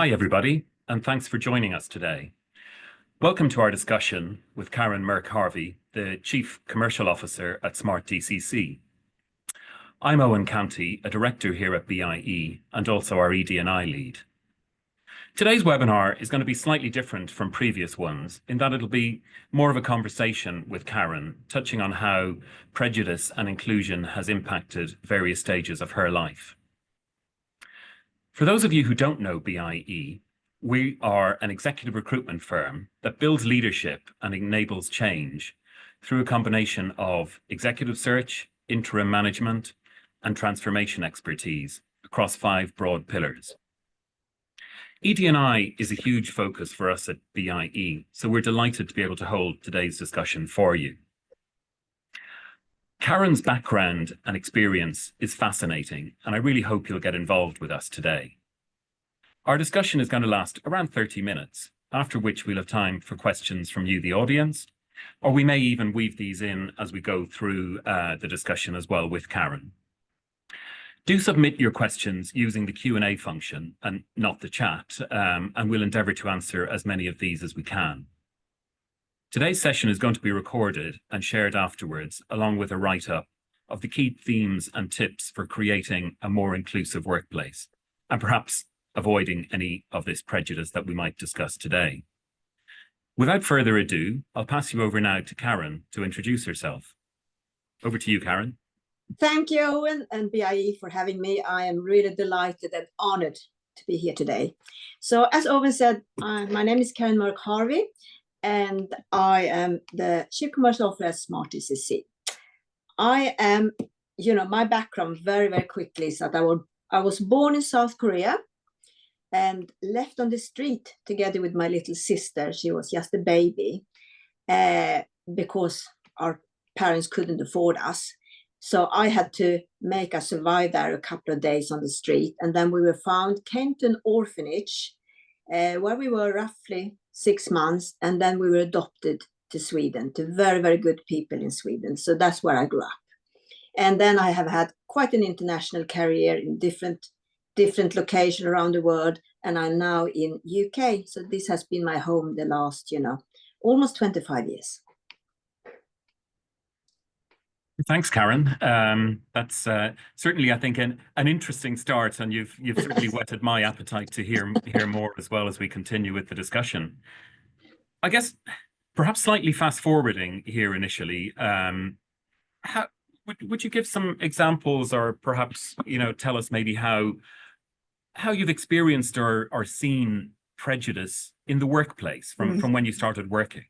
Hi, everybody, and thanks for joining us today. Welcome to our discussion with Karin Meurk-Harvey, the Chief Commercial Officer at Smart DCC. I'm Eoin Canty, a director here at BIE and also our ED&I lead. Today's webinar is going to be slightly different from previous ones in that it'll be more of a conversation with Karin, touching on how prejudice and inclusion has impacted various stages of her life. For those of you who don't know BIE, we are an executive recruitment firm that builds leadership and enables change through a combination of executive search, interim management, and transformation expertise across 5 broad pillars. ED&I is a huge focus for us at BIE, so we're delighted to be able to hold today's discussion for you. Karin's background and experience is fascinating, and I really hope you'll get involved with us today. Our discussion is going to last around 30 minutes, after which we'll have time for questions from you, the audience, or we may even weave these in as we go through the discussion as well with Karin. Do submit your questions using the Q&A function and not the chat, and we'll endeavour to answer as many of these as we can. Today's session is going to be recorded and shared afterwards, along with a write-up of the key themes and tips for creating a more inclusive workplace, and perhaps avoiding any of this prejudice that we might discuss today. Without further ado, I'll pass you over now to Karin to introduce herself. Over to you, Karin. Thank you, Eoin and BIE, for having me. I am really delighted and honoured to be here today. So, as Eoin said, my name is Karin Meurk-Harvey, and I am the Chief Commercial Officer at Smart DCC. I am, my background very, very quickly is that I was born in South Korea and left on the street together with my little sister. She was just a baby because our parents couldn't afford us. So I had to make us survive there a couple of days on the street. And then we were found, came to an orphanage where we were roughly 6 months, and then we were adopted to Sweden, to very, very good people in Sweden. So that's where I grew up. And then I have had quite an international career in different locations around the world, and I'm now in UK. So this has been my home the last, almost 25 years. Thanks, Karin. That's certainly, I think, an interesting start, and you've certainly whetted my appetite to hear more as well as we continue with the discussion. I guess perhaps slightly fast forwarding here initially, would you give some examples, or perhaps tell us maybe how you've experienced or seen prejudice in the workplace from when you started working?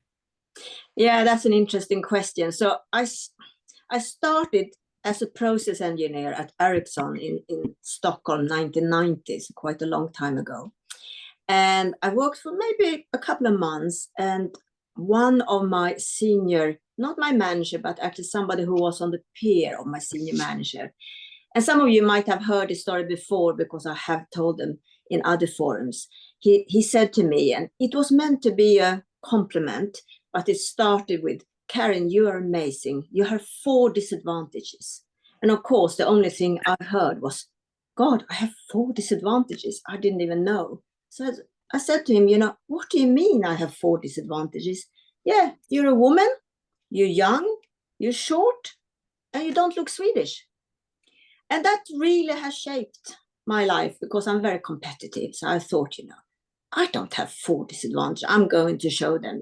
Yeah, that's an interesting question. So I started as a process engineer at Ericsson in Stockholm, 1990s, quite a long time ago. And I worked for maybe a couple of months, and one of my senior, not my manager, but actually somebody who was on the peer of my senior manager. And some of you might have heard this story before because I have told them in other forums. He said to me, and it was meant to be a compliment, but it started with, "Karin, you are amazing. You have 4 disadvantages." And of course, the only thing I heard was, "God, I have 4 disadvantages. I didn't even know." So I said to him, "What do you mean I have 4 disadvantages?" "Yeah, you're a woman, you're young, you're short, and you don't look Swedish." And that really has shaped my life because I'm very competitive. So I thought, I don't have 4 disadvantages. I'm going to show them,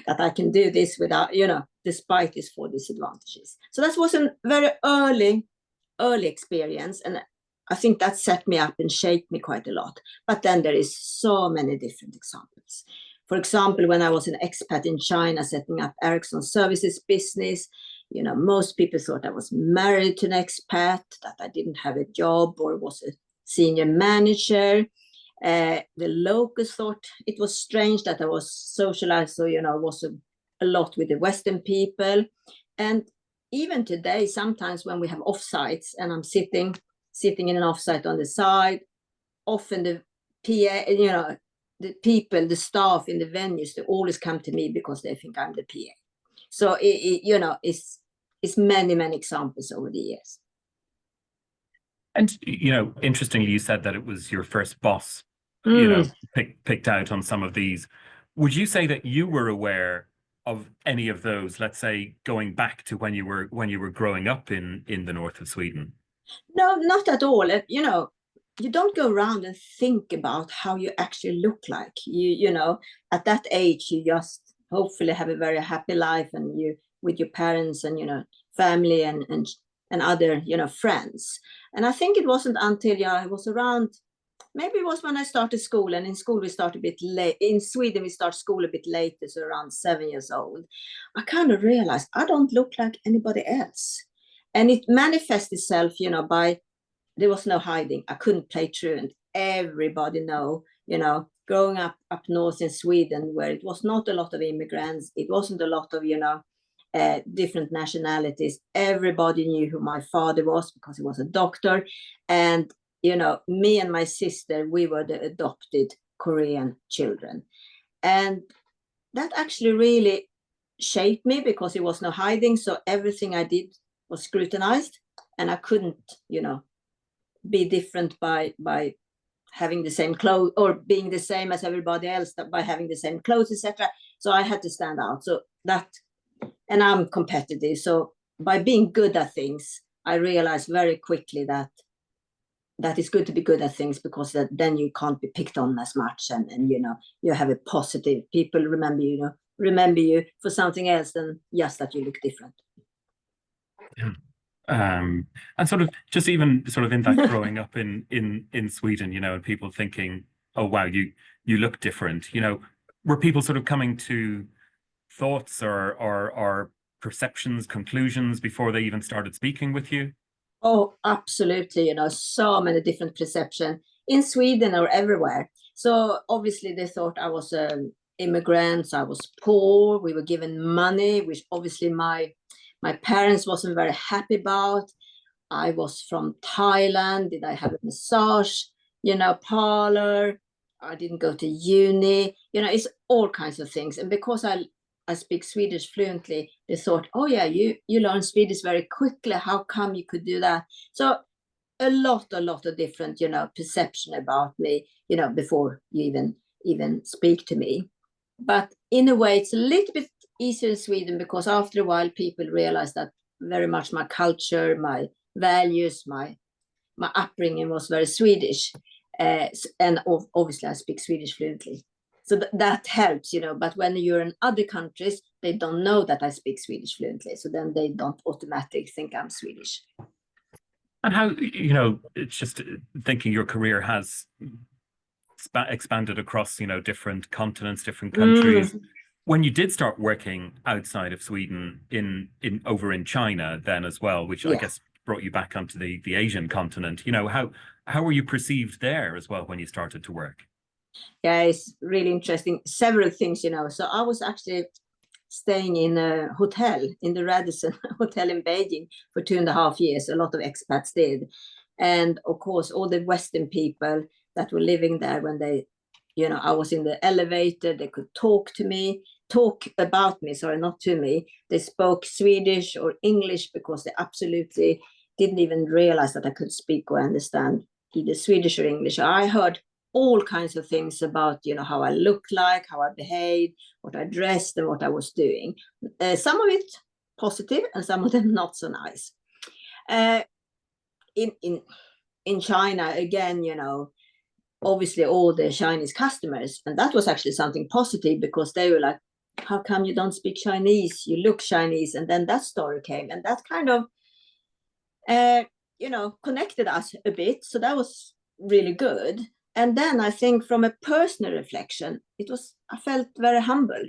that I can do this without, despite these 4 disadvantages. So that was a very early experience. And I think that set me up and shaped me quite a lot. But then there is so many different examples. For example, when I was an expat in China, setting up Ericsson services business, most people thought I was married to an expat, that I didn't have a job or was a senior manager. The locals thought it was strange that I was socialized, so was a lot with the Western people. And even today, sometimes when we have offsites and I'm sitting in an offsite on the side, often the PA, the people, the staff in the venues, they always come to me because they think I'm the PA. So it's many examples over the years. And interestingly, you said that it was your first boss Mm. picked out on some of these. Would you say that you were aware of any of those, let's say, going back to when you were growing up in the north of Sweden? No, not at all. You don't go around and think about how you actually look like. At that age, you just hopefully have a very happy life, and you with your parents and family and other friends. And I think it wasn't until I was around. Maybe it was when I started school, and in school we start a bit late. In Sweden, we start school a bit later, so around 7 years old. I kind of realized I don't look like anybody else. And it manifests itself, by there was no hiding. I couldn't play truant. Everybody growing up north in Sweden, where it was not a lot of immigrants, it wasn't a lot of, different nationalities. Everybody knew who my father was because he was a doctor. And me and my sister, we were the adopted Korean children. And that actually really shaped me because there was no hiding. So everything I did was scrutinized, and I couldn't, be different by having the same clothes or being the same as everybody else by having the same clothes, etc. So I had to stand out. So that, and I'm competitive. So by being good at things, I realized very quickly that it's good to be good at things, because then you can't be picked on as much, and you have a positive, people remember you for something else than just that you look different. Yeah. And sort of just even sort of in that growing up in Sweden, and people thinking, oh wow, you look different, were people sort of coming to thoughts or perceptions, conclusions before they even started speaking with you? Oh, absolutely. So many different perceptions in Sweden or everywhere. So obviously they thought I was an immigrant, I was poor, we were given money, which obviously my parents wasn't very happy about. I was from Thailand. Did I have a massage, parlor? I didn't go to uni. It's all kinds of things. And because I speak Swedish fluently, they thought, oh yeah, you learn Swedish very quickly. How come you could do that? So a lot of different, perception about me, before you even speak to me. But in a way, it's a little bit easier in Sweden, because after a while, people realize that very much my culture, my values, my upbringing was very Swedish. And obviously I speak Swedish fluently. So that helps, but when you're in other countries, they don't know that I speak Swedish fluently. So then they don't automatically think I'm Swedish. And how, it's just thinking your career has expanded across, different continents, different countries. When you did start working outside of Sweden over in China then as well, which I guess brought you back onto the Asian continent, how were you perceived there as well when you started to work? Yeah, it's really interesting. Several things, So I was actually staying in a hotel, in the Radisson Hotel in Beijing for 2.5 years. A lot of expats did. And of course, all the Western people that were living there, when they, I was in the elevator, they could talk about me, sorry, not to me. They spoke Swedish or English because they absolutely didn't even realize that I could speak or understand either Swedish or English. I heard all kinds of things about, how I looked like, how I behaved, what I dressed, and what I was doing. Some of it positive, and some of them not so nice. In China, again, obviously all the Chinese customers, and that was actually something positive, because they were like, how come you don't speak Chinese? You look Chinese. And then that story came, and that kind of, connected us a bit. So that was really good. And then I think from a personal reflection, I felt very humble,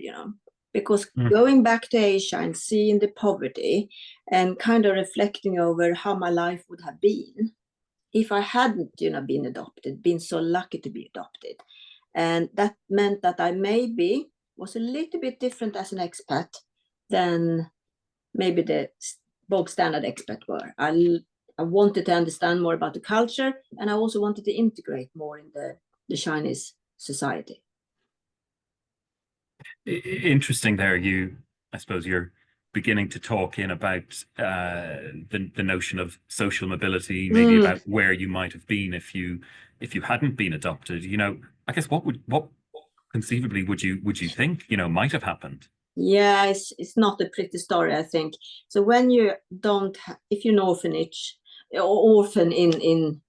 because going back to Asia and seeing the poverty and kind of reflecting over how my life would have been if I hadn't, been adopted, been so lucky to be adopted. And that meant that I maybe was a little bit different as an expat than maybe the bog standard expat were. I wanted to understand more about the culture, and I also wanted to integrate more in the Chinese society. Interesting there. I suppose your beginning to talk in about the notion of social mobility, maybe about where you might have been if you hadn't been adopted. I guess what conceivably would you think might have happened? Yeah, it's not a pretty story, I think. So when you if you're an orphanage or orphan in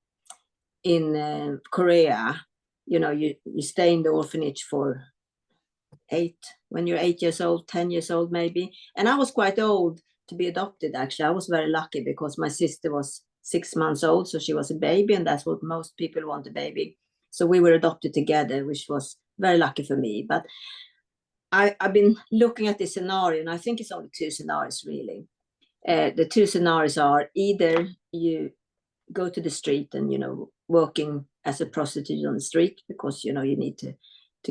Korea, you stay in the orphanage for when you're 8 years old, 10 years old maybe. And I was quite old to be adopted, actually. I was very lucky because my sister was 6 months old, so she was a baby, and that's what most people want, a baby. So we were adopted together, which was very lucky for me. But I've been looking at this scenario, and I think it's only two scenarios, really. The two scenarios are either you go to the street and, working as a prostitute on the street because, you need to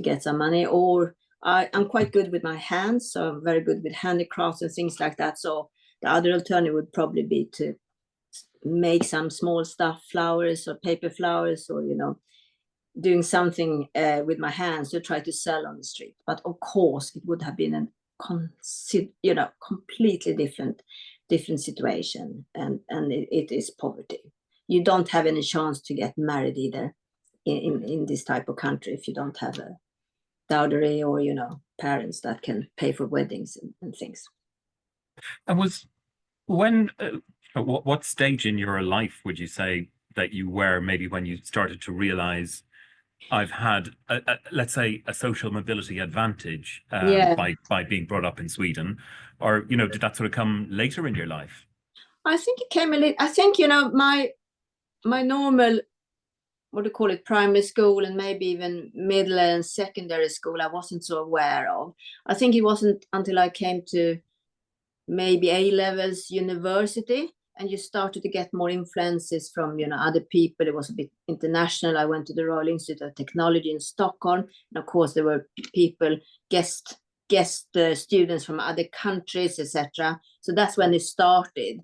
get some money, or I'm quite good with my hands, so I'm very good with handicrafts and things like that. So the other alternative would probably be to make some small stuff, flowers or paper flowers, or, doing something with my hands to try to sell on the street. But of course, it would have been a completely different situation, and it is poverty. You don't have any chance to get married either in this type of country if you don't have a dowry or parents that can pay for weddings and things. And what stage in your life would you say that you were, maybe when you started to realize I've had let's say a social mobility advantage by being brought up in Sweden, or did that sort of come later in your life? I think it came a little. I think my normal, what do you call it, primary school and maybe even middle and secondary school, I wasn't so aware of. I think it wasn't until I came to maybe A levels, university, and you started to get more influences from other people. It was a bit international. I went to the Royal Institute of Technology in Stockholm, and of course there were people, guest students from other countries, etc. So that's when it started,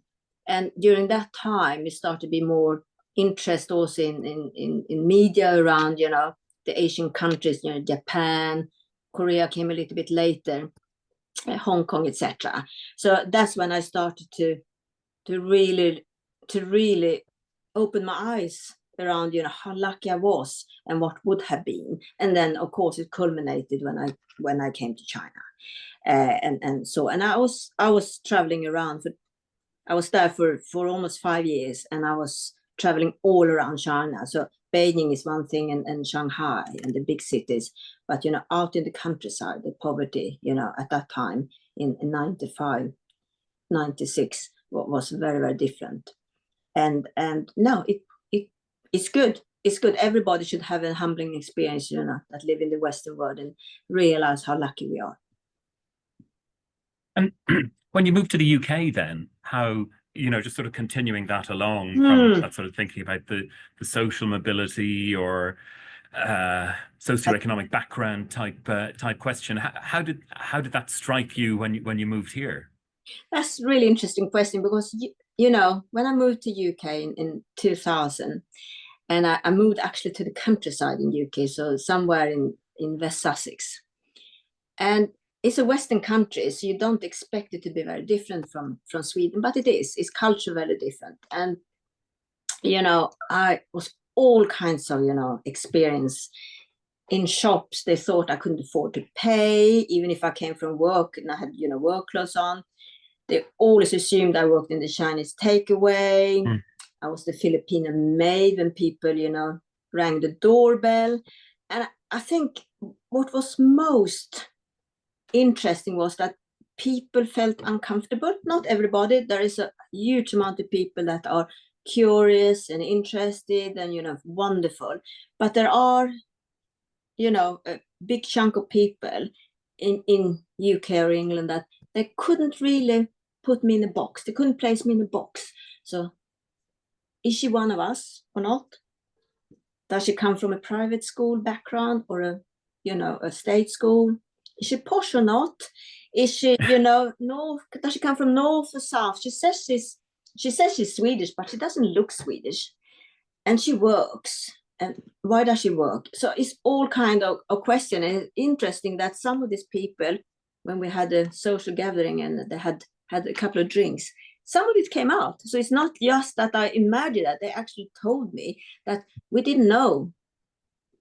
and during that time it started to be more interest also in media around the Asian countries, Japan, Korea came a little bit later, Hong Kong, etc. So that's when I started to really open my eyes around how lucky I was and what would have been. And then of course it culminated when I came to China, and I was traveling around I was there for almost 5 years, and I was traveling all around China. So Beijing is one thing, and Shanghai and the big cities, but out in the countryside, the poverty at that time in 95, 96 was very, very different. And no, it's good. It's good. Everybody should have a humbling experience, that live in the Western world and realize how lucky we are. And when you moved to the UK, then how, just sort of continuing that along from that sort of thinking about the social mobility or socioeconomic background type question, how did that strike you when you moved here? That's a really interesting question, because when I moved to UK in 2000, and I moved actually to the countryside in UK, so somewhere in West Sussex, and it's a Western country, so you don't expect it to be very different from Sweden, but it is. It's culturally different, and I was all kinds of experience in shops. They thought I couldn't afford to pay, even if I came from work and I had work clothes on. They always assumed I worked in the Chinese takeaway. I was the Filipino maid when people rang the doorbell. And I think what was most interesting was that people felt uncomfortable. Not everybody. There is a huge amount of people that are curious and interested and wonderful, but there are a big chunk of people in UK or England that they couldn't really put me in a box. They couldn't place me in a box. So is she one of us or not? Does she come from a private school background or a state school? Is she posh or not? Is she, north? Does she come from north or south? She says she's Swedish, but she doesn't look Swedish. And she works. And why does she work? So it's all kind of a question. And it's interesting that some of these people, when we had a social gathering and they had had a couple of drinks, some of it came out. So it's not just that I imagined that. They actually told me that we didn't know.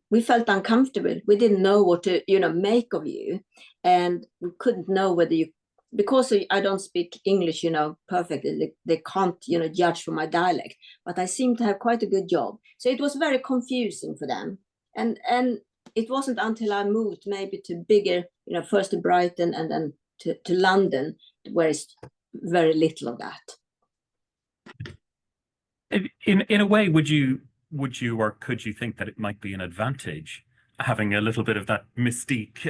We felt uncomfortable. We didn't know what to, make of you. And we couldn't know whether you, because I don't speak English, perfectly. They can't, judge from my dialect. But I seem to have quite a good job. So it was very confusing for them. And it wasn't until I moved maybe to bigger, first to Brighton and then to London, where it's very little of that. In a way, would you or could you think that it might be an advantage having a little bit of that mystique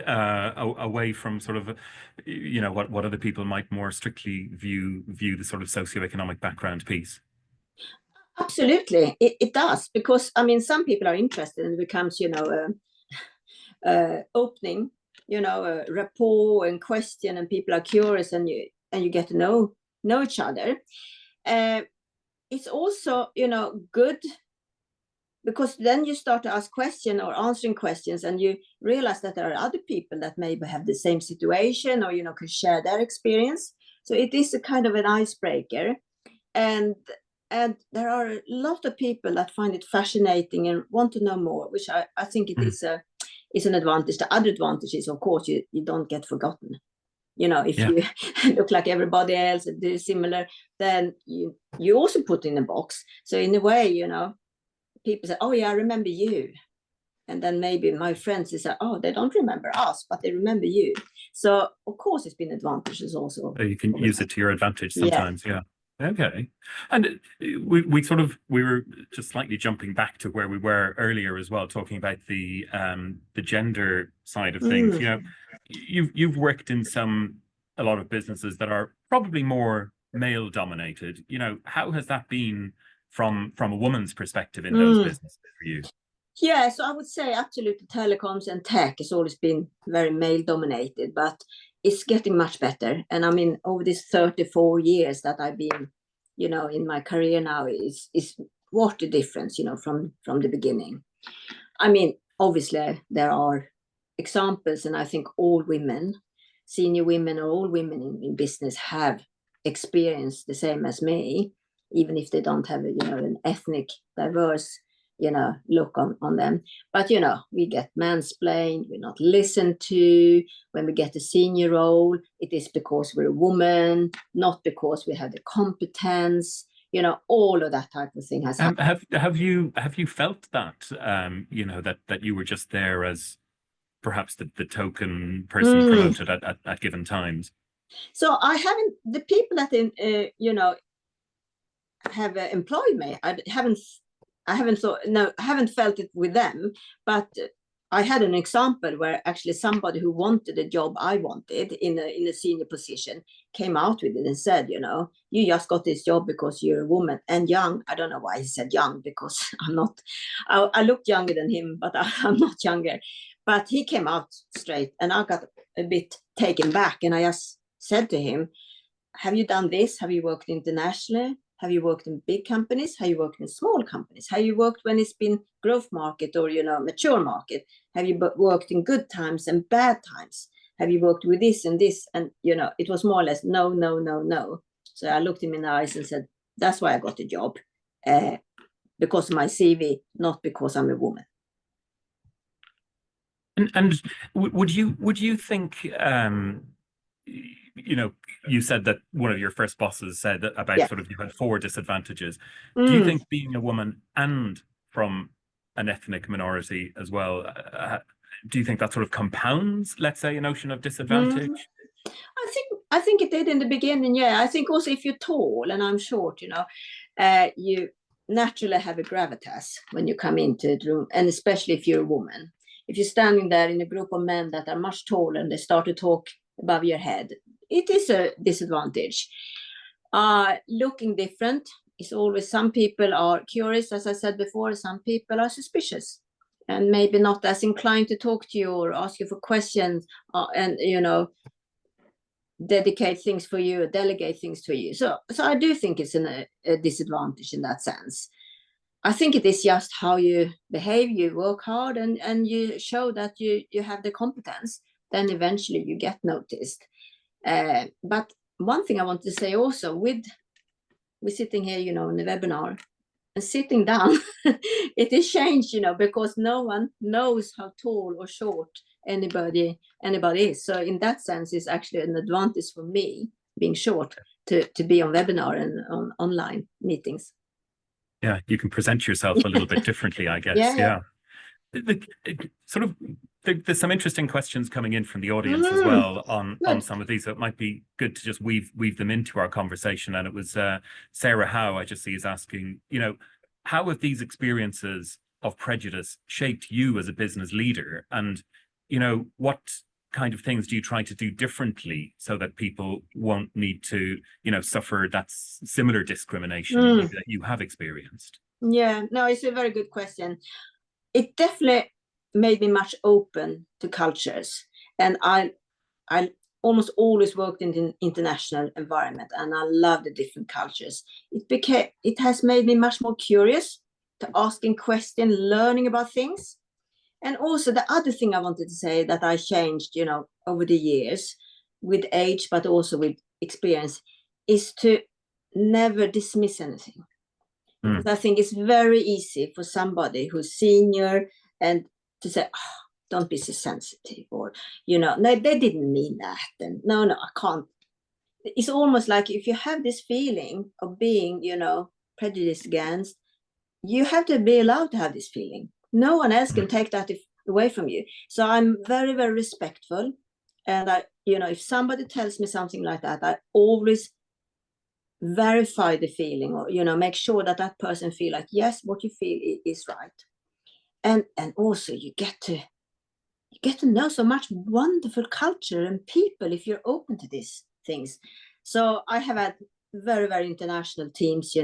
away from sort of, what other people might more strictly view the sort of socioeconomic background piece? Absolutely, it does, because some people are interested and it becomes, opening, a rapport and question, and people are curious, and you get to know each other. It's also, good, because then you start to ask questions or answering questions, and you realize that there are other people that maybe have the same situation, or, can share their experience. So it is a kind of an icebreaker. And there are a lot of people that find it fascinating and want to know more, which I think it is an advantage. The other advantage is, of course, you don't get forgotten. If you look like everybody else and do similar, then you also put in a box. So in a way, people say, oh yeah, I remember you. And then maybe my friends say, oh, they don't remember us, but they remember you. So of course it's been advantages also. You can use it to your advantage sometimes. Yeah. Okay. And we were just slightly jumping back to where we were earlier as well, talking about the gender side of things. You've worked in a lot of businesses that are probably more male dominated. How has that been from a woman's perspective in those businesses for you? Yeah, so I would say absolutely telecoms and tech has always been very male dominated, but it's getting much better. And over these 34 years that I've been, in my career now, is what the difference, from the beginning. Obviously there are examples, and I think all women, senior women or all women in business, have experienced the same as me, even if they don't have an ethnic diverse look on them. But we get mansplained, we're not listened to. When we get a senior role, it is because we're a woman, not because we have the competence. All of that type of thing has happened. Have you felt that that you were just there as perhaps the token person promoted at given times? So I haven't, the people that have employed me, I haven't felt it with them, but I had an example where actually somebody who wanted a job I wanted in a senior position came out with it and said, you just got this job because you're a woman and young. I don't know why he said young, because I'm not. I look younger than him, but I'm not younger. But he came out straight, and I got a bit taken back, and I just said to him, have you done this? Have you worked internationally? Have you worked in big companies? Have you worked in small companies? Have you worked when it's been growth market or, mature market? Have you worked in good times and bad times? Have you worked with this and this? And, it was more or less no, no, no, no. So I looked him in the eyes and said, that's why I got the job, because of my CV, not because I'm a woman. And would you think, you said that one of your first bosses said about sort of you had 4 disadvantages. Do you think being a woman and from an ethnic minority as well, do you think that sort of compounds, let's say, a notion of disadvantage? I think it did in the beginning. Yeah, I think also if you're tall and I'm short, you naturally have a gravitas when you come into the room, and especially if you're a woman. If you're standing there in a group of men that are much taller and they start to talk above your head, it is a disadvantage. Looking different is always, some people are curious, as I said before, some people are suspicious and maybe not as inclined to talk to you or ask you for questions, and dedicate things for you, delegate things to you. So I do think it's a disadvantage in that sense. I think it is just how you behave, you work hard, and you show that you have the competence, then eventually you get noticed. But one thing I want to say also, we're sitting here, in the webinar, and sitting down, it is changed, because no one knows how tall or short anybody is. So in that sense, it's actually an advantage for me, being short, to be on webinar and on online meetings. Yeah, you can present yourself a little bit differently, I guess. Yeah. There's some interesting questions coming in from the audience as well on some of these, so it might be good to just weave them into our conversation. And it was Sarah Howe, I just see, is asking, how have these experiences of prejudice shaped you as a business leader? And, what kind of things do you try to do differently so that people won't need to, suffer that similar discrimination that you have experienced? Yeah, no, it's a very good question. It definitely made me much open to cultures. And I almost always worked in the international environment, and I love the different cultures. It has made me much more curious to asking questions, learning about things. And also the other thing I wanted to say that I changed, over the years with age, but also with experience, is to never dismiss anything. Because I think it's very easy for somebody who's senior and to say, oh, don't be so sensitive, or, no, they didn't mean that. And no, I can't. It's almost like if you have this feeling of being, prejudiced against, you have to be allowed to have this feeling. No one else can take that away from you. So I'm very, very respectful. And if somebody tells me something like that, I always verify the feeling, or make sure that person feel like, yes, what you feel is right. And also you get to know so much wonderful culture and people if you're open to these things. So I have had very, very international teams,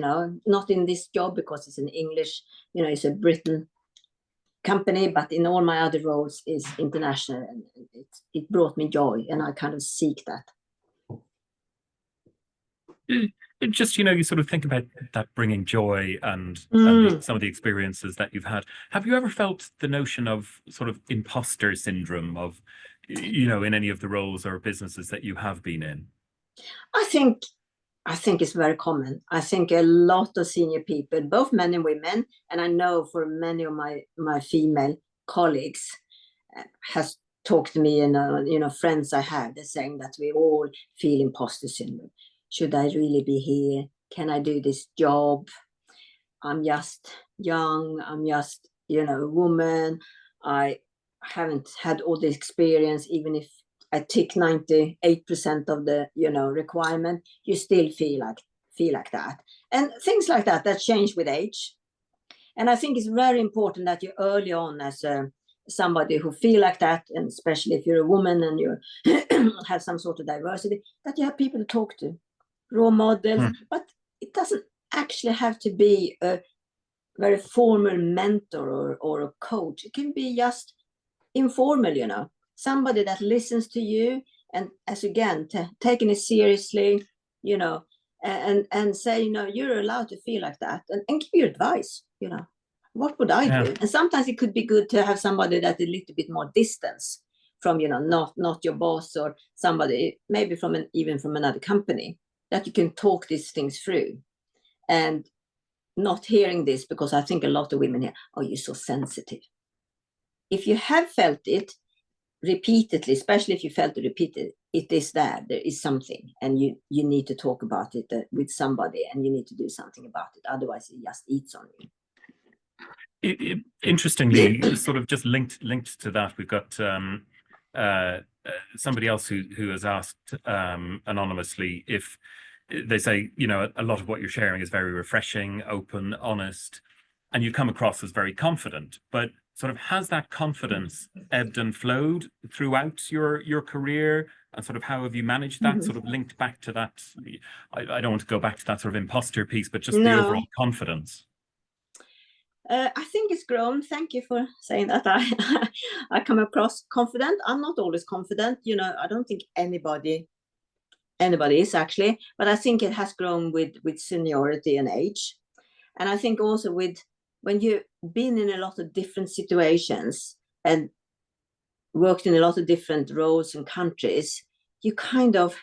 not in this job because it's in English, it's a Britain company, but in all my other roles is international, and it brought me joy, and I kind of seek that. It just, you sort of think about that bringing joy and some of the experiences that you've had. Have you ever felt the notion of sort of imposter syndrome of, in any of the roles or businesses that you have been in? I think it's very common. I think a lot of senior people, both men and women, and I know for many of my female colleagues, has talked to me, and friends I have, they're saying that we all feel imposter syndrome. Should I really be here? Can I do this job? I'm just young. I'm just, a woman. I haven't had all the experience. Even if I tick 98% of the, requirement, you still feel like that. And things like that change with age. And I think it's very important that you early on, as somebody who feel like that, and especially if you're a woman and you have some sort of diversity, that you have people to talk to, role models. But it doesn't actually have to be a very formal mentor or a coach. It can be just informal, somebody that listens to you, and as again, taking it seriously, and say, you're allowed to feel like that, and give you advice, what would I do? And sometimes it could be good to have somebody that is a little bit more distance from, not your boss, or somebody maybe even from another company, that you can talk these things through. And not hearing this, because I think a lot of women here, oh, you're so sensitive. If you have felt it repeatedly, especially if you felt it repeated, it is there is something, and you need to talk about it with somebody, and you need to do something about it. Otherwise, it just eats on you. Interestingly, sort of just linked to that, we've got somebody else who has asked anonymously if they say, a lot of what you're sharing is very refreshing, open, honest, and you come across as very confident, but sort of has that confidence ebbed and flowed throughout your career, and sort of how have you managed that, sort of linked back to that? I don't want to go back to that sort of imposter piece, but just the overall confidence. I think it's grown. Thank you for saying that. I come across confident. I'm not always confident. I don't think anybody is actually, but I think it has grown with seniority and age. And I think also when you've been in a lot of different situations and worked in a lot of different roles and countries, you kind of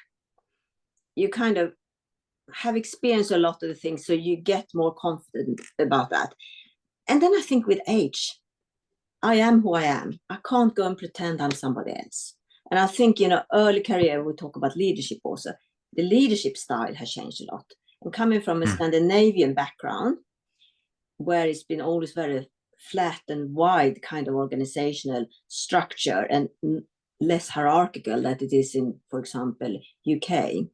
you kind of have experienced a lot of the things, so you get more confident about that. And then I think with age, I am who I am. I can't go and pretend I'm somebody else. And I think, early career, we talk about leadership also. The leadership style has changed a lot. And coming from a Scandinavian background, where it's been always very flat and wide kind of organizational structure and less hierarchical than it is in, for example, UK.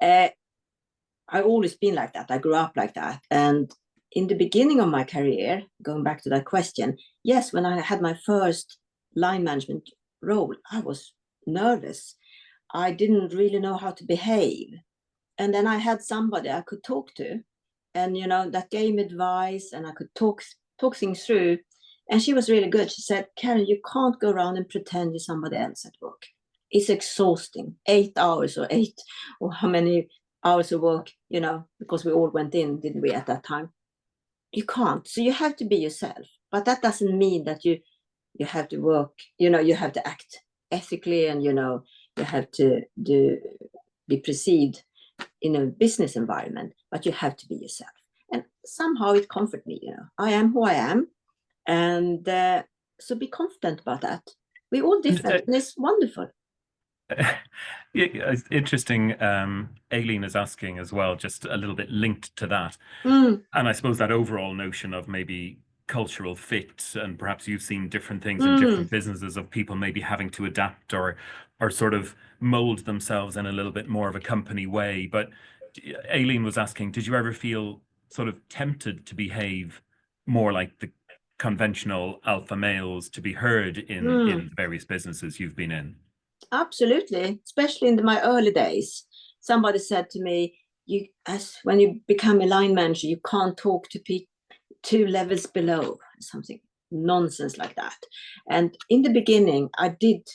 I've always been like that. I grew up like that. And in the beginning of my career, going back to that question, yes, when I had my first line management role, I was nervous. I didn't really know how to behave. And then I had somebody I could talk to, and that gave me advice, and I could talk things through. And she was really good. She said, Karin, you can't go around and pretend you're somebody else at work. It's exhausting. 8 hours or how many hours of work, because we all went in, didn't we, at that time? You can't. So you have to be yourself. But that doesn't mean that you have to work, you have to act ethically, and, you have to be perceived in a business environment, but you have to be yourself. And somehow it comforts me, I am who I am. And so be confident about that. We're all different, and it's wonderful. It's interesting. Eoin is asking as well, just a little bit linked to that. Mm. And I suppose that overall notion of maybe cultural fit, and perhaps you've seen different things in different businesses of people maybe having to adapt or sort of mold themselves in a little bit more of a company way. But Eoin was asking, did you ever feel sort of tempted to behave more like the conventional alpha males to be heard in various businesses you've been in? Absolutely, especially in my early days. Somebody said to me, when you become a line manager, you can't talk to people 2 levels below, something nonsense like that. And in the beginning, I did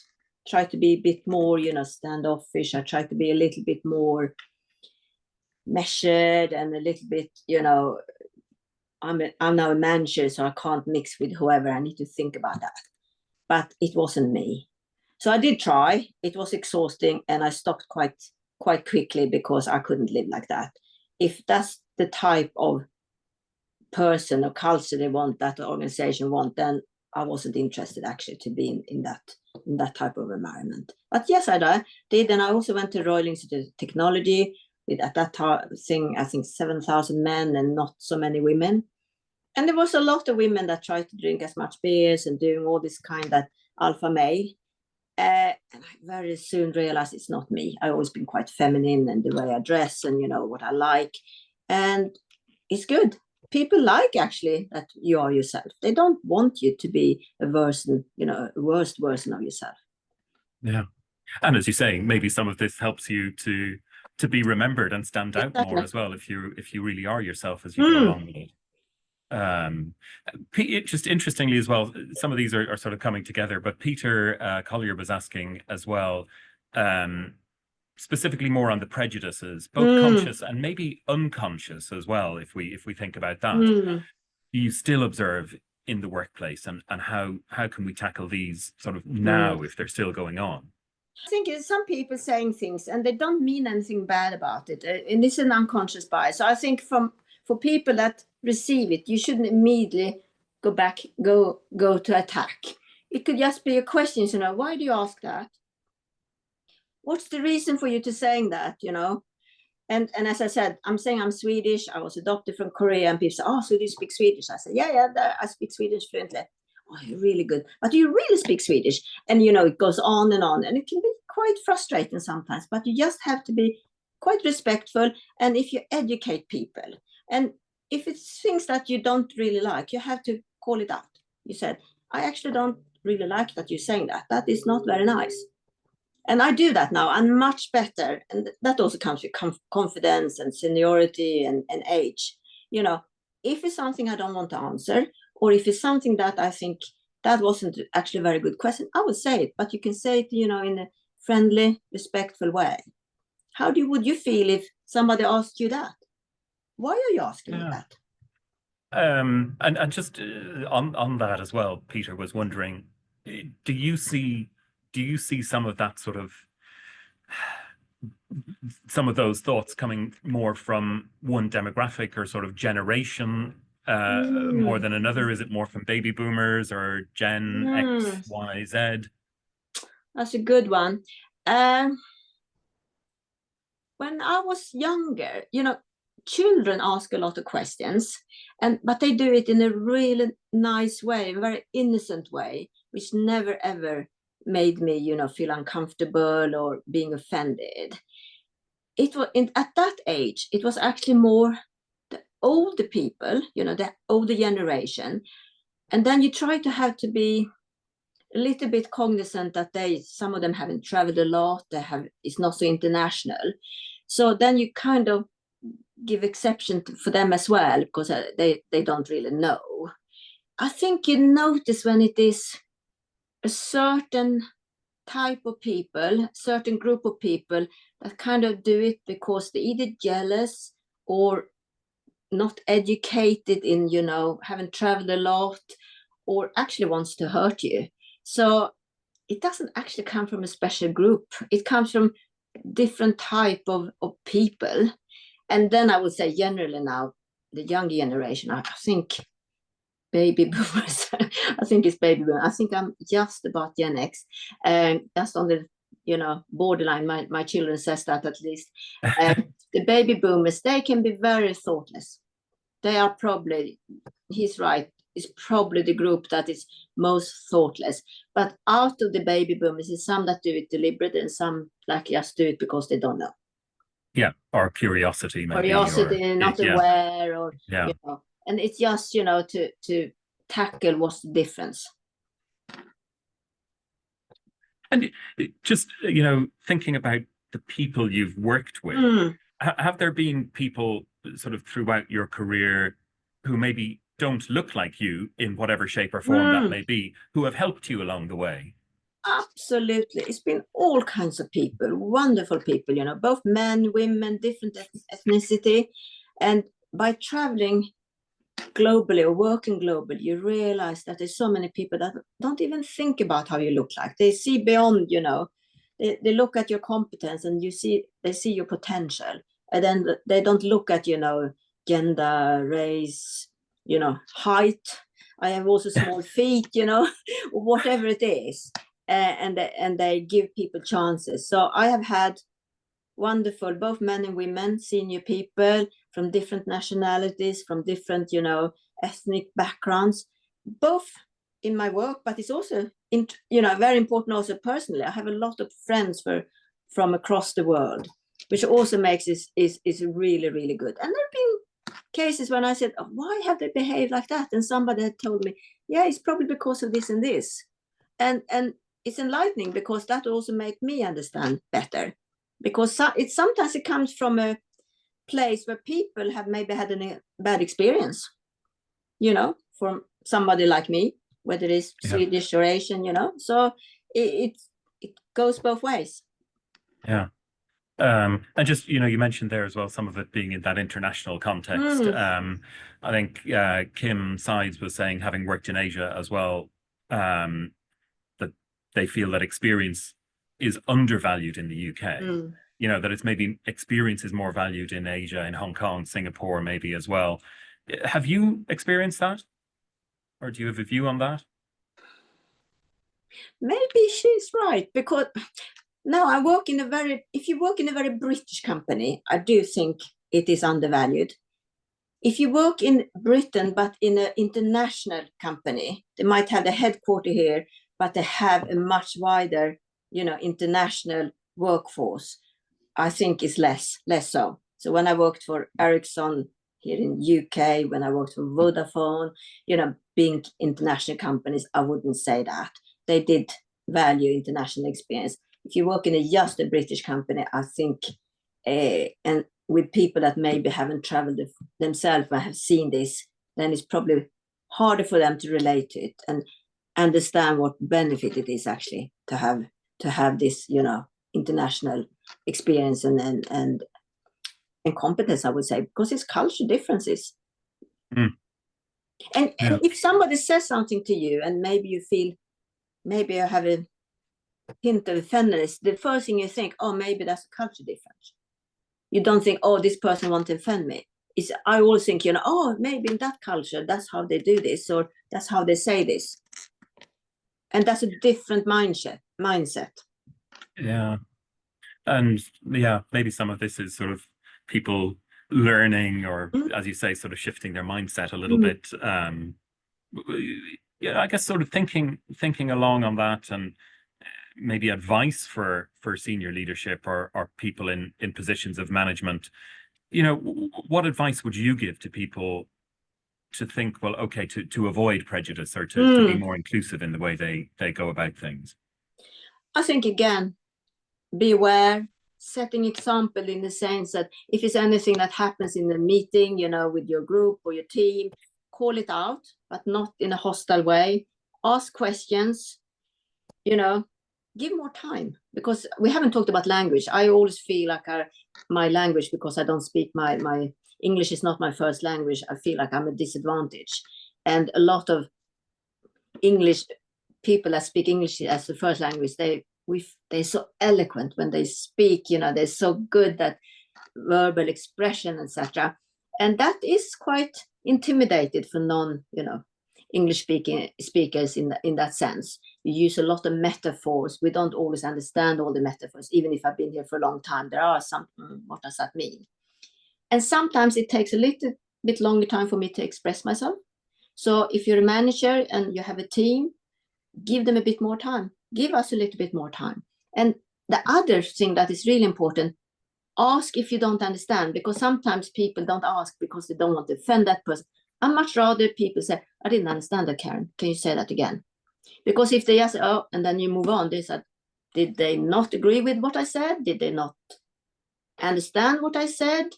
try to be a bit more, standoffish. I tried to be a little bit more measured and a little bit, I'm now a manager, so I can't mix with whoever. I need to think about that. But it wasn't me. So I did try. It was exhausting, and I stopped quite quickly because I couldn't live like that. If that's the type of person or culture they want, that the organization want, then I wasn't interested actually to be in that type of environment. But yes, I did, and I also went to Royal Institute of Technology with, at that time, I think 7,000 men and not so many women. And there was a lot of women that tried to drink as much beers and doing all this kind of alpha male. And I very soon realized it's not me. I've always been quite feminine, and the way I dress and what I like. And it's good. People like actually that you are yourself. They don't want you to be a version, a worst version of yourself. Yeah. And as you say, maybe some of this helps you to be remembered and stand out more as well, if you really are yourself as you go along with it. Just interestingly as well, some of these are sort of coming together, but Peter Collier was asking as well, specifically more on the prejudices, both conscious and maybe unconscious as well, if we think about that. Do you still observe in the workplace, and how can we tackle these sort of now if they're still going on? I think it's some people saying things and they don't mean anything bad about it, and it's an unconscious bias. So I think for people that receive it, you shouldn't immediately go to attack. It could just be a question, why do you ask that? What's the reason for you to saying that, And as I said, I'm saying I'm Swedish. I was adopted from Korea, and people say, oh, so do you speak Swedish? I said, yeah, I speak Swedish fluently. Oh, you're really good. But do you really speak Swedish? And, it goes on, and it can be quite frustrating sometimes, but you just have to be quite respectful. And if you educate people, and if it's things that you don't really like, you have to call it out. You said, I actually don't really like that you're saying that. That is not very nice. And I do that now. I'm much better. And that also comes with confidence and seniority and age. If it's something I don't want to answer, or if it's something that I think that wasn't actually a very good question, I would say it. But you can say it, in a friendly, respectful way. How would you feel if somebody asked you that? Why are you asking me that? And just on that as well, Peter was wondering, do you see some of that sort of some of those thoughts coming more from one demographic or sort of generation more than another? Is it more from baby boomers or Gen X, Y, Z? That's a good one. When I was younger, children ask a lot of questions, but they do it in a really nice way, a very innocent way, which never ever made me, feel uncomfortable or being offended. It was at that age, it was actually more the older people, the older generation, and then you try to have to be a little bit cognizant that some of them haven't traveled a lot, it's not so international, so then you kind of give exception for them as well, because they don't really know. I think you notice when it is a certain type of people, certain group of people that kind of do it because they're either jealous or not educated in, haven't traveled a lot, or actually wants to hurt you. So it doesn't actually come from a special group. It comes from different type of people. And then I would say generally now, the younger generation, I think baby boomers, I think it's baby boomers. I think I'm just about Gen X. That's on the, borderline. My children says that at least. The baby boomers, they can be very thoughtless. They are probably, he's right, is probably the group that is most thoughtless. But out of the baby boomers, there's some that do it deliberately and some like just do it because they don't know. Yeah, or curiosity, maybe. Curiosity, not aware, or and it's just to tackle what's the difference. And just thinking about the people you've worked with, have there been people sort of throughout your career who maybe don't look like you in whatever shape or form that may be, who have helped you along the way? Absolutely. It's been all kinds of people, wonderful people, both men, women, different ethnicity. And by traveling globally or working globally, you realize that there's so many people that don't even think about how you look like. They see beyond, they look at your competence and they see your potential. And then they don't look at, gender, race, height. I have also small feet, whatever it is. And they give people chances. So I have had wonderful, both men and women, senior people from different nationalities, from different, ethnic backgrounds, both in my work, but it's also, very important also personally. I have a lot of friends from across the world, which also makes is really, really good. And there have been cases when I said, oh, why have they behaved like that? And somebody had told me, yeah, it's probably because of this and this. And it's enlightening because that also made me understand better, because sometimes it comes from a place where people have maybe had a bad experience, from somebody like me, whether it's Swedish or Asian, so it goes both ways. Yeah. And just, you mentioned there as well, some of it being in that international context. I think Kim Sides was saying, having worked in Asia as well, that they feel that experience is undervalued in the UK. That it's maybe experience is more valued in Asia, in Hong Kong, Singapore, maybe as well. Have you experienced that? Or do you have a view on that? Maybe she's right, because now if you work in a very British company, I do think it is undervalued. If you work in Britain, but in an international company, they might have the headquarters here, but they have a much wider, international workforce. I think it's less so. So when I worked for Ericsson here in UK, when I worked for Vodafone, being international companies, I wouldn't say that. They did value international experience. If you work in just a British company, I think, and with people that maybe haven't traveled themselves and have seen this, then it's probably harder for them to relate to it and understand what benefit it is actually to have this, international experience and competence, I would say, because it's culture differences. And if somebody says something to you and maybe you feel, maybe I have hint of offendedness, the first thing you think, oh, maybe that's a culture difference. You don't think, oh, this person wants to offend me. I always think, oh, maybe in that culture, that's how they do this, or that's how they say this. And that's a different mindset. Yeah. And yeah, maybe some of this is sort of people learning, or as you say, sort of shifting their mindset a little bit. Yeah, I guess sort of thinking along on that, and maybe advice for senior leadership or people in positions of management. What advice would you give to people to think, well, okay, to avoid prejudice, or to be more inclusive in the way they go about things? I think, again, be aware, setting example in the sense that if it's anything that happens in the meeting, with your group or your team, call it out, but not in a hostile way. Ask questions, give more time, because we haven't talked about language. I always feel like my language, because I don't speak my English is not my first language. I feel like I'm a disadvantage. And a lot of English people that speak English as the first language, they're so eloquent when they speak, they're so good at verbal expression, etc. And that is quite intimidated for English speakers in that sense. You use a lot of metaphors. We don't always understand all the metaphors, even if I've been here for a long time. There are some, what does that mean? And sometimes it takes a little bit longer time for me to express myself. So if you're a manager and you have a team, give them a bit more time. Give us a little bit more time. And the other thing that is really important, ask if you don't understand, because sometimes people don't ask because they don't want to offend that person. I'd much rather people say, I didn't understand that, Karin. Can you say that again? Because if they just, oh, and then you move on, they said, did they not agree with what I said? Did they not understand what I said?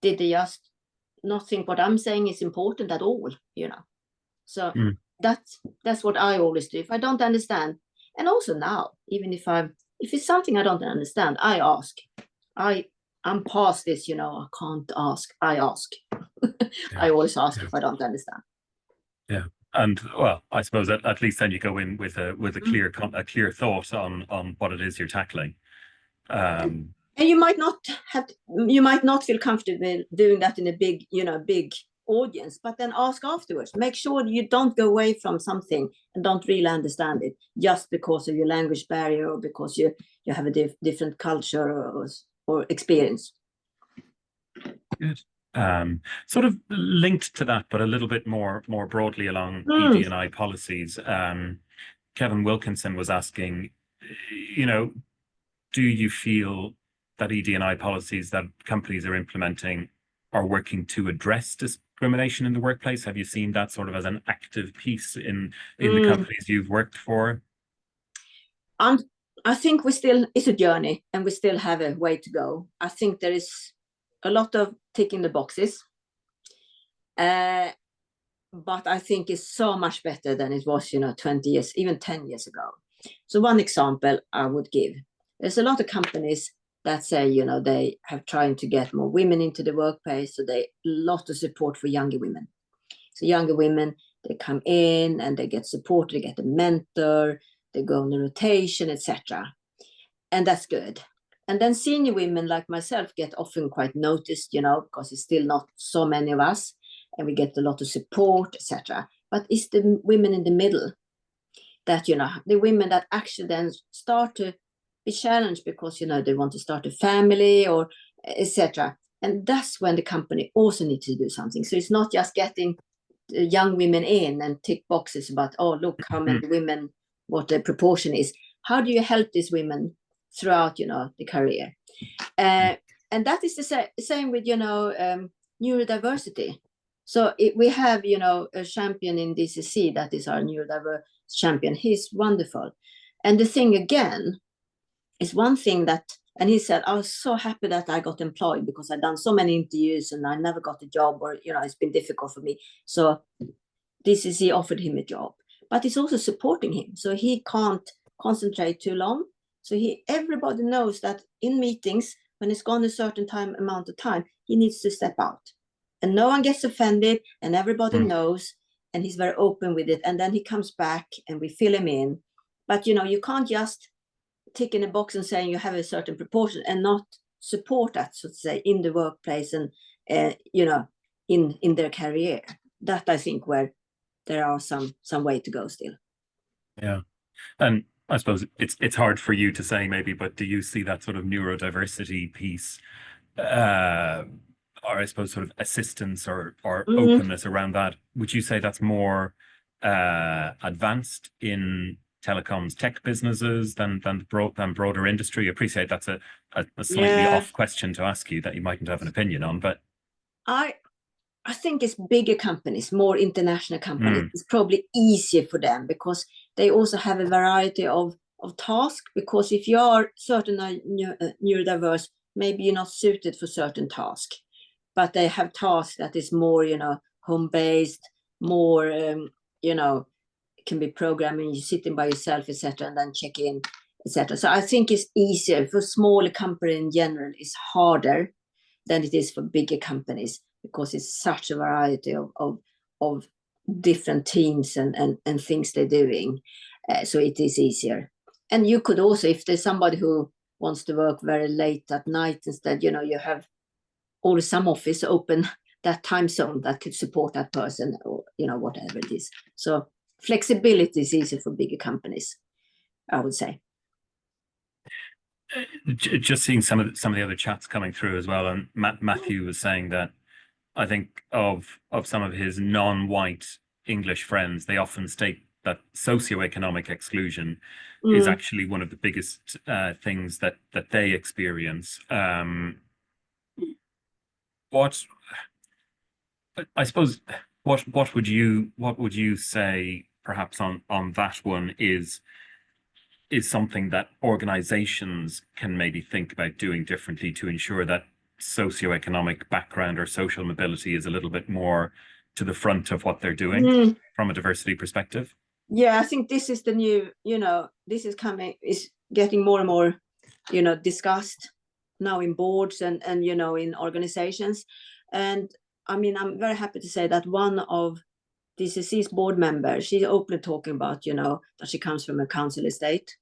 Did they just not think what I'm saying is important at all? So that's what I always do. If I don't understand, and also now, even if it's something I don't understand, I ask. I'm past this, I can't ask. I ask. I always ask if I don't understand. Yeah. And well, I suppose at least then you go in with a clear thought on what it is you're tackling. And you might not feel comfortable doing that in a big audience, but then ask afterwards. Make sure you don't go away from something and don't really understand it just because of your language barrier, or because you have a different culture or experience. Good. Sort of linked to that, but a little bit more broadly along ED&I policies. Kevin Wilkinson was asking, do you feel that ED&I policies that companies are implementing are working to address discrimination in the workplace? Have you seen that sort of as an active piece in the companies you've worked for? I think it's a journey, and we still have a way to go. I think there is a lot of ticking the boxes, but I think it's so much better than it was, 20 years, even 10 years ago. So one example I would give, there's a lot of companies that say, they have trying to get more women into the workplace, so they lot of support for younger women. So younger women, they come in and they get support, they get a mentor, they go on a rotation, etc. And that's good. And then senior women like myself get often quite noticed, because it's still not so many of us, and we get a lot of support, etc. But it's the women in the middle that, the women that actually then start to be challenged because, they want to start a family or etc. And that's when the company also needs to do something. So it's not just getting young women in and tick boxes about, oh, look how many women, what the proportion is. How do you help these women throughout, the career? And that is the same with, neurodiversity. So we have, a champion in DCC that is our neurodiverse champion. He's wonderful. And the thing again is one thing that, and he said, I was so happy that I got employed because I've done so many interviews and I never got a job, or, it's been difficult for me. So DCC offered him a job, but it's also supporting him. So he can't concentrate too long. So everybody knows that in meetings, when it's gone a certain amount of time, he needs to step out. And no one gets offended, and everybody knows, and he's very open with it. And then he comes back and we fill him in. But, you can't just ticking a box and saying you have a certain proportion and not support that, so to say, in the workplace and in their career. That I think where there are some way to go still. Yeah, and I suppose it's hard for you to say maybe, but do you see that sort of neurodiversity piece, or I suppose sort of assistance or openness around that? Would you say that's more advanced in telecoms tech businesses than broader industry? I appreciate that's a slightly off question to ask you that you mightn't have an opinion on, but I think it's bigger companies, more international companies. It's probably easier for them because they also have a variety of tasks. Because if you are certain neurodiverse, maybe you're not suited for certain tasks, but they have tasks that is more, home-based, more, can be programming, you're sitting by yourself, etc., and then check in, etc. So I think it's easier for smaller companies in general. It's harder than it is for bigger companies because it's such a variety of different teams and things they're doing. So it is easier. And you could also, if there's somebody who wants to work very late at night instead, you have always some office open that time zone that could support that person, or whatever it is. So flexibility is easier for bigger companies, I would say. Just seeing some of the other chats coming through as well, and Matthew was saying that I think of some of his non-white English friends, they often state that socioeconomic exclusion is actually one of the biggest things that they experience. What I suppose what would you say perhaps on that one is something that organizations can maybe think about doing differently to ensure that socioeconomic background or social mobility is a little bit more to the front of what they're doing from a diversity perspective? Yeah, I think this is the new, this is getting more and more, discussed now in boards and in organizations. And I mean, I'm very happy to say that one of DCC's board members, she's openly talking about, that she comes from a council estate.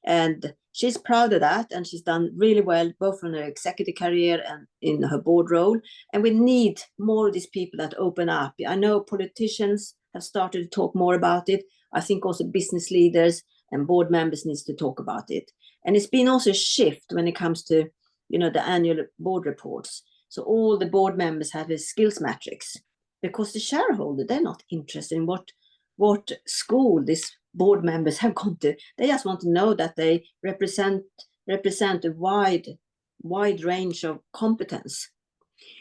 And she's proud of that. And she's done really well, both in her executive career and in her board role. And we need more of these people that open up. I know politicians have started to talk more about it. I think also business leaders and board members needs to talk about it. And it's been also a shift when it comes to, the annual board reports. So all the board members have a skills matrix because the shareholder, they're not interested in what school these board members have gone to. They just want to know that they represent a wide range of competence.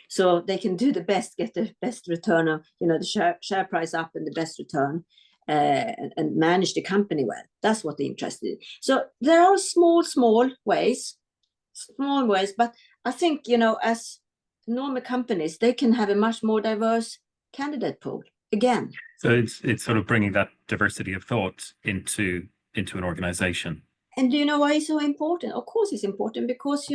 So they can do the best, get the best return of, the share price up and the best return and manage the company well. That's what they're interested in. So there are small ways, but I think, as normal companies, they can have a much more diverse candidate pool again. So it's sort of bringing that diversity of thought into an organization. And do you know why it's so important? Of course it's important because,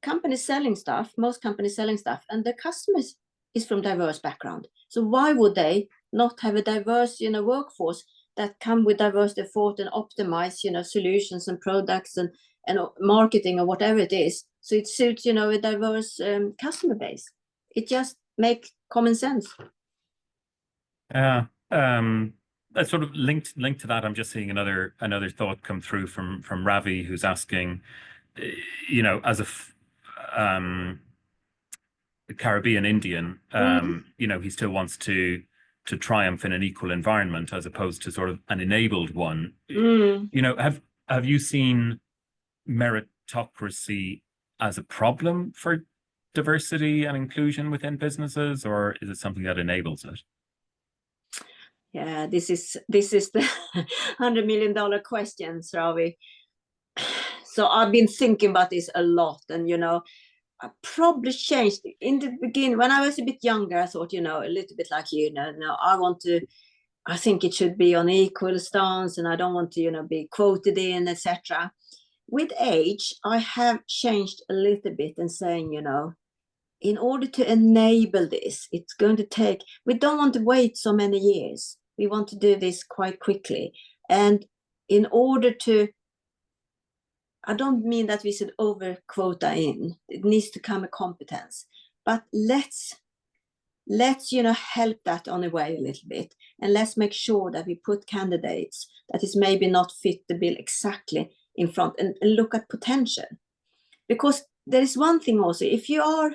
companies selling stuff, most companies selling stuff, and their customers is from diverse background. So why would they not have a diverse, workforce that come with diverse thought and optimize, solutions and products and marketing or whatever it is. So it suits, a diverse customer base. It just makes common sense. Yeah. That's sort of linked to that. I'm just seeing another thought come through from Ravi, who's asking, as a Caribbean Indian, he still wants to triumph in an equal environment as opposed to sort of an enabled one. Have you seen meritocracy as a problem for diversity and inclusion within businesses, or is it something that enables it? Yeah, this is the $100 million question, Ravi. So I've been thinking about this a lot, and I probably changed in the beginning. When I was a bit younger, I thought, a little bit like I think it should be on equal stance, and I don't want to, be quoted in, etc. With age, I have changed a little bit and saying, in order to enable this, it's going to take, we don't want to wait so many years. We want to do this quite quickly. And in order to I don't mean that we should over quota in. It needs to come a competence, but let's help that on the way a little bit, and let's make sure that we put candidates that is maybe not fit the bill exactly in front, and look at potential. Because there is one thing also, if you are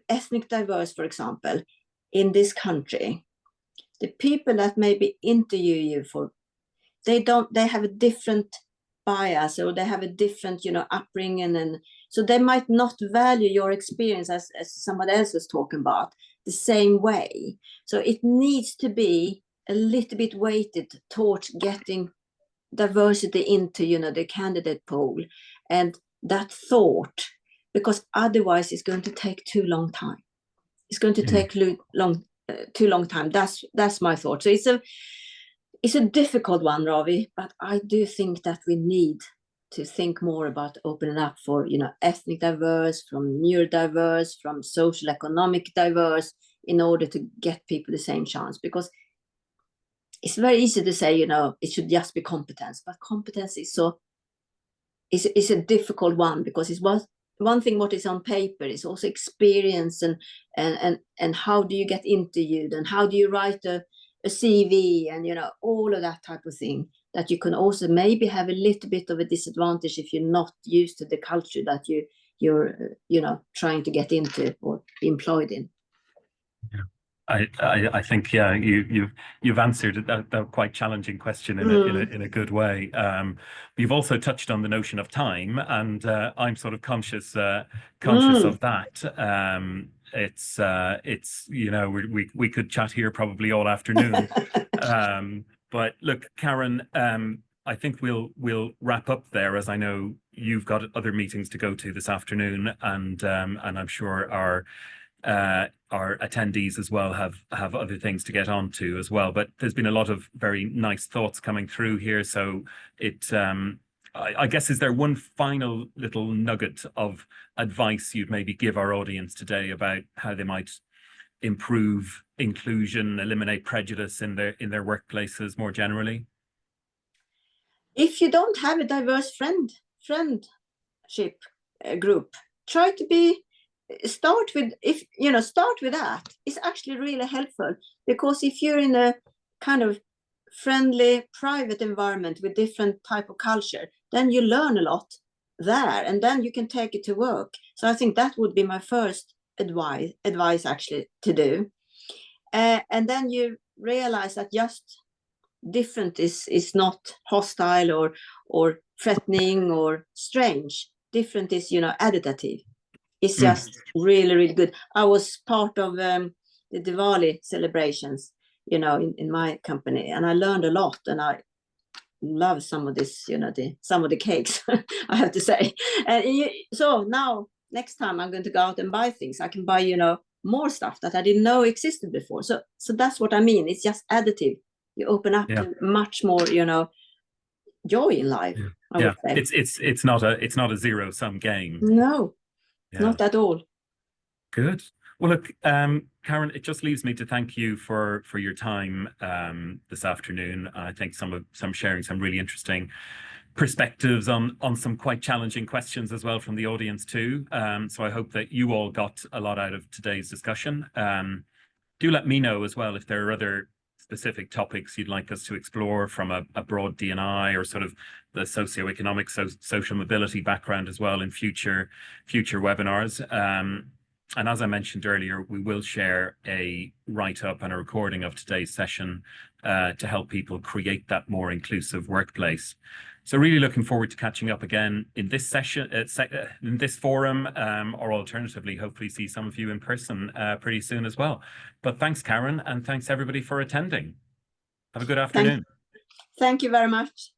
ethnic diverse, for example, in this country, the people that maybe interview you for, they have a different bias, or they have a different, upbringing, and so they might not value your experience as somebody else was talking about the same way. So it needs to be a little bit weighted towards getting diversity into, the candidate pool, and that thought, because otherwise it's going to take too long time. It's going to take too long time. That's my thought. So it's a difficult one, Ravi, but I do think that we need to think more about opening up for, ethnic diverse, from neurodiverse, from social economic diverse, in order to get people the same chance. Because it's very easy to say, it should just be competence, but competence is is a difficult one, because it's one thing what is on paper, is also experience, and how do you get interviewed, and how do you write a CV, and all of that type of thing, that you can also maybe have a little bit of a disadvantage if you're not used to the culture that you're trying to get into or be employed in. Yeah. I think you've answered that quite challenging question in a good way. You've also touched on the notion of time, and I'm sort of conscious of that. It's we could chat here probably all afternoon. But look, Karin, I think we'll wrap up there, as I know you've got other meetings to go to this afternoon, and I'm sure our attendees as well have other things to get on to as well. But there's been a lot of very nice thoughts coming through here. So I guess, is there one final little nugget of advice you'd maybe give our audience today about how they might improve inclusion, eliminate prejudice in their workplaces more generally? If you don't have a diverse friendship group, try to start with that. It's actually really helpful, because if you're in a kind of friendly private environment with different type of culture, then you learn a lot there, and then you can take it to work. So I think that would be my first advice actually to do. And then you realize that just different is not hostile or threatening or strange. Different is additive. It's just really, really good. I was part of the Diwali celebrations, in my company, and I learned a lot, and I love some of this, some of the cakes, I have to say. So now, next time I'm going to go out and buy things, I can buy, more stuff that I didn't know existed before. So that's what I mean. It's just additive. You open up to much more, joy in life. I would say. It's not a zero-sum game. No, not at all. Good. Well, look, Karin, it just leaves me to thank you for your time this afternoon. I think some sharing some really interesting perspectives on some quite challenging questions as well from the audience too. So I hope that you all got a lot out of today's discussion. Do let me know as well if there are other specific topics you'd like us to explore from a broad D&I or sort of the socioeconomic, social mobility background as well in future webinars. And as I mentioned earlier, we will share a write-up and a recording of today's session to help people create that more inclusive workplace. So really looking forward to catching up again in this session, in this forum, or alternatively, hopefully see some of you in person pretty soon as well. But thanks, Karin, and thanks everybody for attending. Have a good afternoon. Thank you very much.